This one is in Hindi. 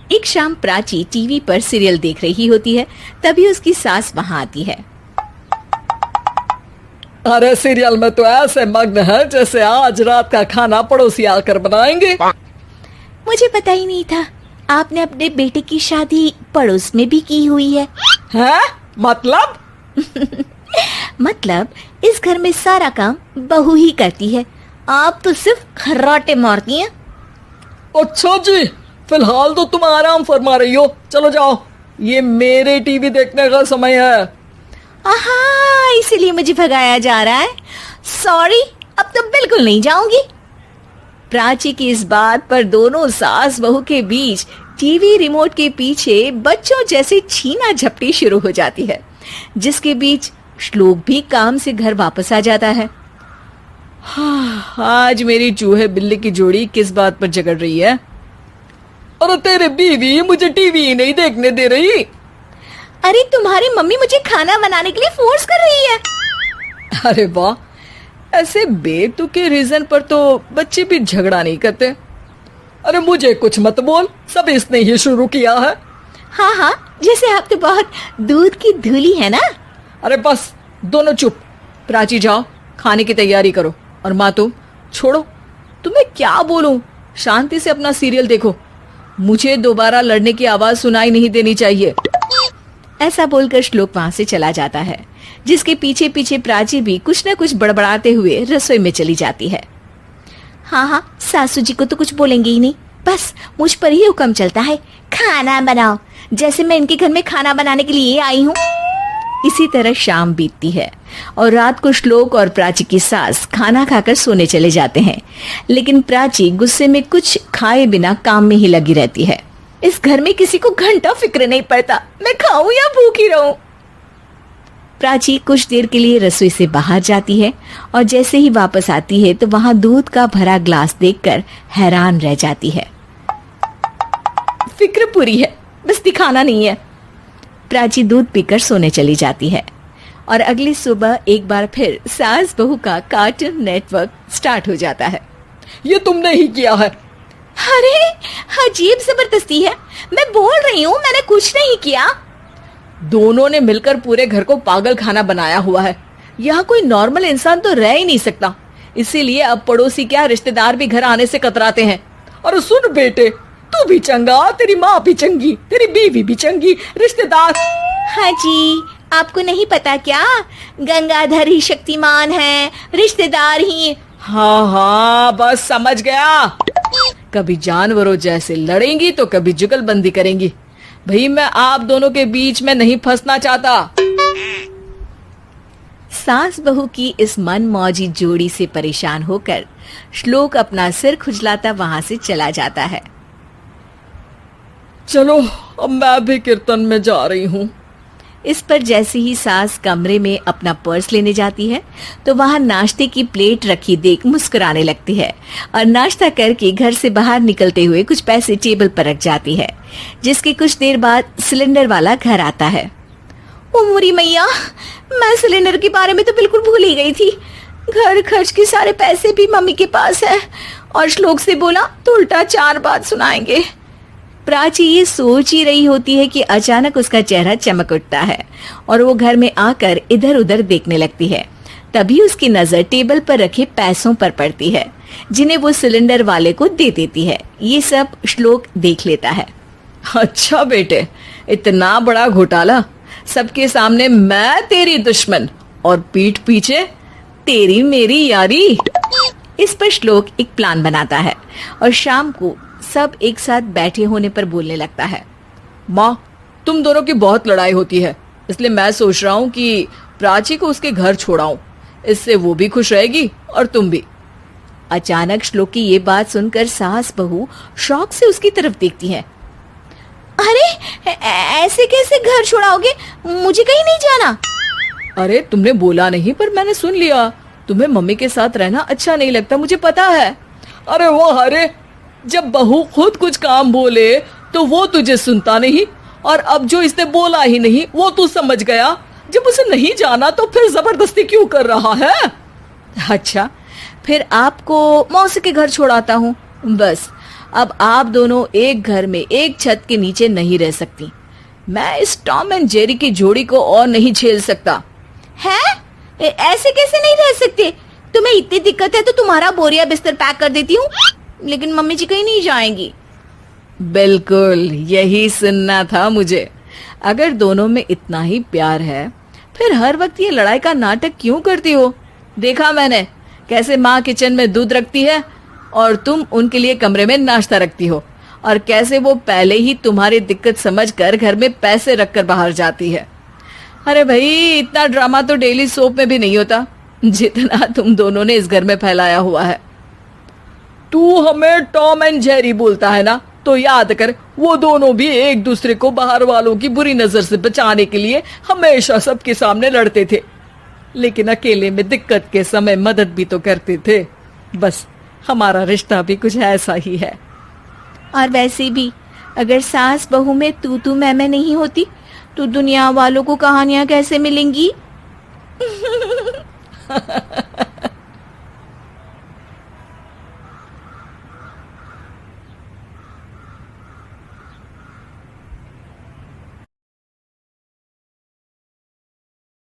एक शाम प्राची टीवी पर सीरियल देख रही होती है। तभी उसकी सास वहाँ आती है। अरे सीरियल में तो ऐसे मग्न है जैसे आज रात का खाना पड़ोसी आकर बनाएंगे। मुझे पता ही नहीं था आपने अपने बेटे की शादी पड़ोस में भी की हुई है। हैं? मतलब? मतलब इस घर में सारा काम बहू ही करती है, आप तो सिर्फ खर्राटे मारती हैं। अच्छा जी, फिलहाल तो तुम आराम फरमा रही हो, चलो जाओ, ये मेरे टीवी देखने का समय है। आहा, इसीलिए मुझे भगाया जा रहा है। सॉरी, अब तो बिल्कुल नहीं जाऊंगी। प्राची की इस बात पर दोनों सास बहू के बीच टीवी रिमोट के पीछे बच्चों जैसे छीना झपटी शुरू हो जाती है, जिसके बीच श्लोक भी काम से घर वापस आ जाता है। आज मेरी चूहे बिल्ली की जोड़ी किस बात पर झगड़ रही है? अरे तेरे बीवी मुझे टीवी ही नहीं देखने दे रही। अरे तुम्हारी मम्मी मुझे खाना बनाने के लिए फोर्स कर रही है। अरे वाह, ऐसे बेतुके रीजन पर तो बच्चे भी झगड़ा नहीं करते। अरे मुझे कुछ मत बोल, सब इसने ही शुरू किया है। हाँ हाँ, जैसे आप तो बहुत दूध की धूली है ना। अरे बस दोनों चुप। प्राची जाओ, खाने की तैयारी करो। और माँ तुम छोड़ो, तुम्हें क्या बोलूं, शांति से अपना सीरियल देखो, मुझे दोबारा लड़ने की आवाज सुनाई नहीं देनी चाहिए। ऐसा बोलकर श्लोक वहां से चला जाता है, जिसके पीछे पीछे प्राची भी कुछ न कुछ बड़बड़ाते हुए रसोई में चली जाती है। हाँ हाँ, सासू जी को तो कुछ बोलेंगे ही नहीं, बस मुझ पर ही हुक्म चलता है, खाना बनाओ, जैसे मैं इनके घर में खाना बनाने के लिए आई हूँ। इसी तरह शाम बीतती है और रात को श्लोक और प्राची की सास खाना खाकर सोने चले जाते हैं, लेकिन प्राची गुस्से में कुछ खाए बिना काम में ही लगी रहती है। इस घर में किसी को घंटा फिक्र नहीं पड़ता, मैं खाऊं या भूखी रहूं। प्राची कुछ देर के लिए रसोई से बाहर जाती है और जैसे ही वापस आती है तो वहां दूध का भरा ग्लास देखकर हैरान रह जाती है। फिक्र पूरी है, बस दिखाना नहीं है। प्राची दूध पीकर सोने चली जाती है और अगली सुबह एक बार फिर सास बहू का कार्टून नेटवर्क स्टार्ट हो जाता है। ये तुमने ही किया है। अरे अजीब जबरदस्ती है, मैं बोल रही हूँ मैंने कुछ नहीं किया। दोनों ने मिलकर पूरे घर को पागल खाना बनाया हुआ है। यहाँ कोई नॉर्मल इंसान तो रह ही नहीं सकता, इसीलिए अब पड़ोसी क्या रिश्तेदार भी घर आने से कतराते हैं। और सुन बेटे, तू भी चंगा, तेरी माँ भी चंगी, तेरी बीवी भी चंगी, रिश्तेदार। हाँ जी, आपको नहीं पता क्या, गंगाधर ही शक्तिमान है, रिश्तेदार ही। हाँ हाँ, बस समझ गया। कभी जानवरों जैसे लड़ेंगी तो कभी जुगलबंदी करेंगी। भाई मैं आप दोनों के बीच में नहीं फंसना चाहता। सास बहू की इस मनमौजी जोड़ी से परेशान होकर श्लोक अपना सिर खुजलाता वहां से चला जाता है। चलो अब मैं भी कीर्तन में जा रही हूँ। इस पर जैसे ही सास कमरे में अपना पर्स लेने जाती है तो वहां नाश्ते की प्लेट रखी देख मुस्कुराने लगती है और नाश्ता करके घर से बाहर निकलते हुए कुछ पैसे टेबल पर रख जाती है, जिसके कुछ देर बाद सिलेंडर वाला घर आता है। ओ मोरी मैया, मैं सिलेंडर के बारे में तो बिल्कुल भूल ही गई थी। घर खर्च के सारे पैसे भी मम्मी के पास है और श्लोक से बोला तो उल्टा 4 बात सुनाएंगे। प्राची ये सोच ही रही होती है कि अचानक उसका चेहरा चमक उठता है और वो घर में आकर इधर उधर देखने लगती है। तभी उसकी नजर टेबल पर रखे पैसों पर पड़ती है, जिन्हें वो सिलेंडर वाले को दे देती है। ये सब श्लोक देख लेता है। अच्छा बेटे, इतना बड़ा घोटाला, सबके सामने मैं तेरी दुश्मन और पीठ पीछे तेरी मेरी यारी। इस पर श्लोक एक प्लान बनाता है और शाम को सब एक साथ बैठे होने पर बोलने लगता है। माँ, तुम दोनों की बहुत लड़ाई होती है, इसलिए मैं सोच रहा हूँ कि प्राची को उसके घर छोड़ाऊं, इससे वो भी खुश रहेगी और तुम भी। अचानक श्लोक की ये बात सुनकर सास बहू शौक से उसकी तरफ देखती हैं। अरे ऐसे कैसे घर छोड़ाओगे, मुझे कहीं नहीं जाना। अरे तुमने बोला नहीं पर मैंने सुन लिया, तुम्हें मम्मी के साथ रहना अच्छा नहीं लगता, मुझे पता है। अरे वो अरे, जब बहू खुद कुछ काम बोले तो वो तुझे सुनता नहीं, और अब जो इसने बोला ही नहीं वो तू समझ गया। जब उसे नहीं जाना तो फिर जबरदस्ती क्यों कर रहा है? अच्छा, फिर आपको मौसी के घर छोड़ाता हूँ, बस अब आप दोनों एक घर में एक छत के नीचे नहीं रह सकती। मैं इस टॉम एंड जेरी की जोड़ी को और नहीं झेल सकता। है? ऐसे कैसे नहीं रह सकते? तुम्हें इतनी दिक्कत है तो तुम्हारा बोरिया बिस्तर पैक कर देती हूँ, लेकिन मम्मी जी कहीं नहीं जाएंगी। बिल्कुल यही सुनना था मुझे। अगर दोनों में इतना ही प्यार है फिर हर वक्त ये लड़ाई का नाटक क्यों करती हो? देखा मैंने कैसे माँ किचन में दूध रखती है और तुम उनके लिए कमरे में नाश्ता रखती हो, और कैसे वो पहले ही तुम्हारी दिक्कत समझकर घर में पैसे रखकर बाहर जाती है। अरे भाई, इतना ड्रामा तो डेली सोप में भी नहीं होता जितना तुम दोनों ने इस घर में फैलाया हुआ है। तू हमें टॉम एंड जेरी बोलता है ना, तो याद कर वो दोनों भी एक दूसरे को बाहर वालों की बुरी नजर से बचाने के लिए हमेशा सबके सामने लड़ते थे, लेकिन अकेले में दिक्कत के समय मदद भी तो करते थे। बस हमारा रिश्ता भी कुछ ऐसा ही है। और वैसे भी अगर सास बहू में तू मैं नहीं होती तो दुनिया वालों को कहानियां कैसे मिलेंगी?